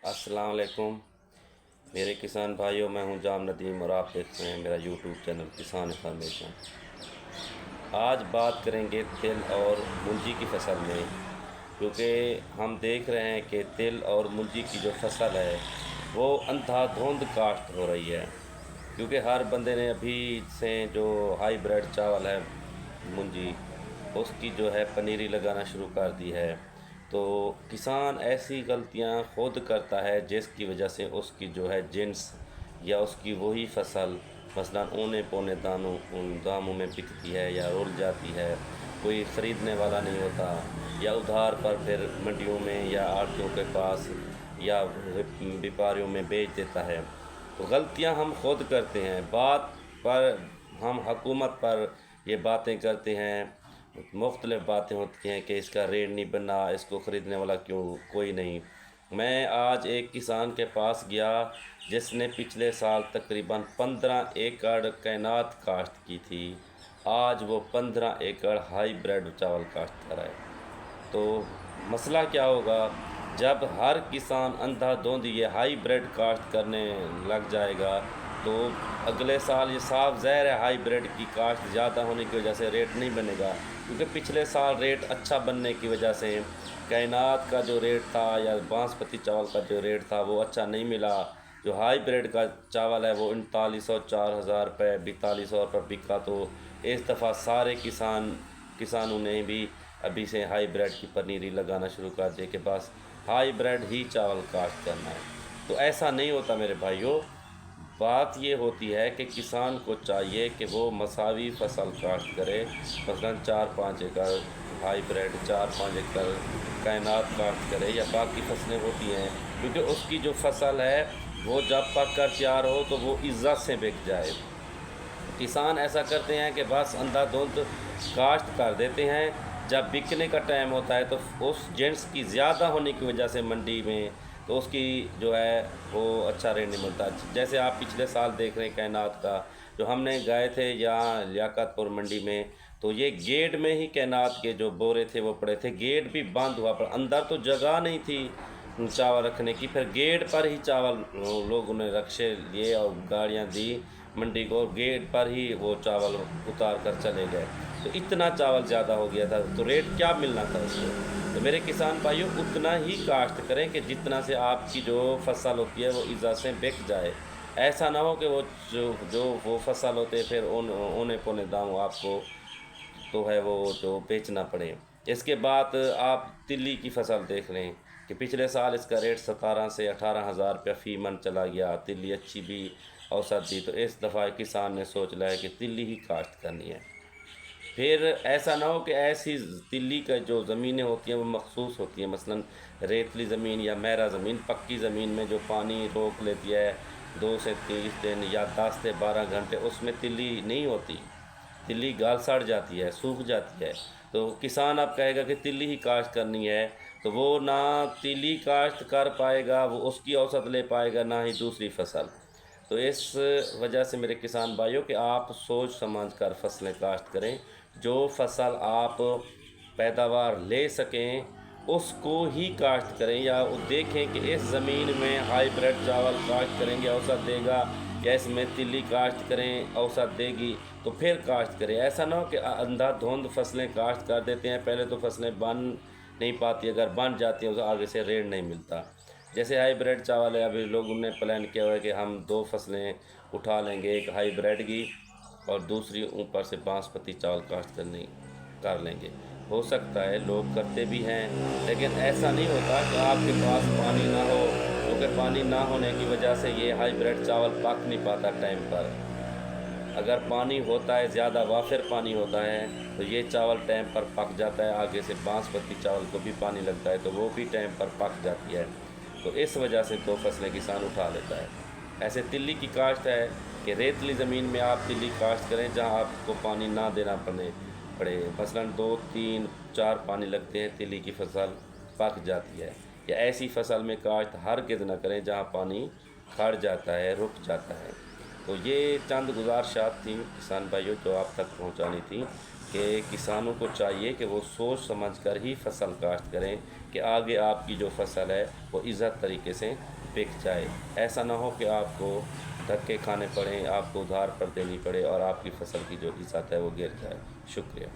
अस्सलाम वालेकुम मेरे किसान भाइयों, मैं हूं जाम नदीम और आप देख रहे हैं मेरा यूट्यूब चैनल किसान इन्फॉर्मेशन। आज बात करेंगे तिल और मुंजी की फसल में, क्योंकि हम देख रहे हैं कि तिल और मुंजी की जो फसल है वो अंधाधुंध काश्त हो रही है। क्योंकि हर बंदे ने अभी से जो हाईब्रिड चावल है मुंजी, उसकी जो है पनीरी लगाना शुरू कर दी है। तो किसान ऐसी गलतियां खुद करता है जिसकी वजह से उसकी जो है जिन्स या उसकी वही फसल मसलन औने पौने दामों में बिकती है या रुल जाती है, कोई ख़रीदने वाला नहीं होता, या उधार पर फिर मंडियों में या आढ़तियों के पास या व्यापारियों में बेच देता है। तो गलतियां हम खुद करते हैं। बात पर हम हुकूमत पर ये बातें करते हैं, मुख्तलिफ़ बातें होती हैं कि इसका रेट नहीं बना, इसको ख़रीदने वाला क्यों कोई नहीं। मैं आज एक किसान के पास गया जिसने पिछले साल तकरीबन 15 एकड़ कैनात काश्त की थी। आज वो 15 एकड़ हाईब्रिड चावल काश्त कर रहा है। तो मसला क्या होगा जब हर किसान अंधाधुंध ये हाईब्रिड काश्त करने लग जाएगा? तो अगले साल ये साफ ज़ाहिर है हाईब्रिड की काश्त ज़्यादा होने की वजह से रेट नहीं बनेगा, क्योंकि पिछले साल रेट अच्छा बनने की वजह से कैनात का जो रेट था या बासमती चावल का जो रेट था वो अच्छा नहीं मिला। जो हाईब्रिड का चावल है वो 3900 4000 रुपये 4200 रुपये बिका। तो इस दफ़ा सारे किसानों ने भी अभी से हाईब्रिड की पनीरी लगाना शुरू कर दिए कि बस हाईब्रिड ही चावल काश्त करना है। तो ऐसा नहीं होता मेरे भाइयों। बात ये होती है कि किसान को चाहिए कि वो मसावी फसल काश्त करे, मसलन 4-5 एकड़ हाईब्रिड, 4-5 एकड़ कैनात काश्त करे या बाकी फसलें होती हैं, क्योंकि उसकी जो फसल है वो जब पक कर तैयार हो तो वो इज़्ज़त से बिक जाए। किसान ऐसा करते हैं कि बस अंधाधुंध काश्त कर देते हैं, जब बिकने का टाइम होता है तो उस जिन्स की ज़्यादा होने की वजह से मंडी में तो उसकी जो है वो अच्छा रेट नहीं मिलता। जैसे आप पिछले साल देख रहे हैं कैनात का, जो हमने गए थे यहाँ लियाकतपुर मंडी में, तो ये गेट में ही कैनात के जो बोरे थे वो पड़े थे, गेट भी बंद हुआ, पर अंदर तो जगह नहीं थी चावल रखने की। फिर गेट पर ही चावल लोगों ने रक्शे लिए और गाड़ियाँ दी मंडी को, गेट पर ही वो चावल उतार कर चले गए। तो इतना चावल ज़्यादा हो गया था, तो रेट क्या मिलना था उसको? तो मेरे किसान भाइयों, उतना ही काश्त करें कि जितना से आपकी जो फसल होती है वो इज़्ज़त से बिक जाए। ऐसा ना हो कि वो जो वो फसल होते फिर औने पौने दाम आपको तो है वो जो बेचना पड़े। इसके बाद आप तिल्ली की फसल देख लें कि पिछले साल इसका रेट 17 से 18 हज़ार रुपया फ़ी मन चला गया। तिल्ली अच्छी भी औसत दी, तो इस दफ़ा किसान ने सोच लिया है कि तिल्ली ही काश्त करनी है। फिर ऐसा ना हो कि ऐसी तिल्ली का जो ज़मीनें होती हैं वो मखसूस होती हैं, मसलन रेतली ज़मीन या महरा ज़मीन, पक्की ज़मीन में जो पानी रोक लेती है 2 से 30 दिन या 10 से 12 घंटे, उसमें तिल्ली नहीं होती। तिल्ली गाल सड़ जाती है, सूख जाती है। तो किसान अब कहेगा कि तिल्ली ही काश्त करनी है, तो वो ना तिल्ली काश्त कर पाएगा, वो उसकी औसत ले पाएगा, ना ही दूसरी फसल। तो इस वजह से मेरे किसान भाइयों कि आप सोच समझ कर फसलें काश्त करें। जो फसल आप पैदावार ले सकें उसको ही काश्त करें, या वो देखें कि इस ज़मीन में हाईब्रिड चावल काश्त करेंगे औसत देगा, या इसमें तिल्ली काश्त करें औसत देगी, तो फिर काश्त करें। ऐसा ना हो कि अंधाधुंध फसलें काश्त कर देते हैं, पहले तो फसलें बन नहीं पाती, अगर बन जाती हैं तो आगे से रेट नहीं मिलता। जैसे हाईब्रिड चावल है, अभी लोगों ने प्लान किया हुआ है कि हम 2 फसलें उठा लेंगे, एक हाईब्रिड की और दूसरी ऊपर से बासमती चावल काश्त करनी कर लेंगे। हो सकता है लोग करते भी हैं, लेकिन ऐसा नहीं होता कि आपके पास पानी ना हो, क्योंकि पानी ना होने की वजह से ये हाईब्रिड चावल पक नहीं पाता टाइम पर। अगर पानी होता है, ज़्यादा वाफिर पानी होता है, तो ये चावल टाइम पर पक जाता है। आगे से बासमती चावल को भी पानी लगता है तो वो भी टाइम पर पक जाती है। तो इस वजह से 2 फसलें किसान उठा लेता है। ऐसे तिल्ली की काश्त है कि रेतली ज़मीन में आप तिल्ली काश्त करें जहां आपको पानी ना देना पड़े, मसलन 2-3-4 पानी लगते हैं, तिल्ली की फसल पक जाती है। या ऐसी फसल में काश्त हरगिज़ न करें जहाँ पानी खड़ जाता है, रुक जाता है। तो ये चंद गुजारिशात थी किसान भाइयों जो आप तक पहुंचानी थी। کہ کسانوں کو چاہیے کہ وہ سوچ سمجھ کر ہی فصل کاشت کریں کہ آگے آپ کی جو فصل ہے وہ عزت طریقے سے بک جائے. ایسا نہ ہو کہ آپ کو دھکے کھانے پڑیں، آپ کو ادھار پر دینی پڑے اور آپ کی فصل کی جو عزت ہے وہ گر جائے. شکریہ.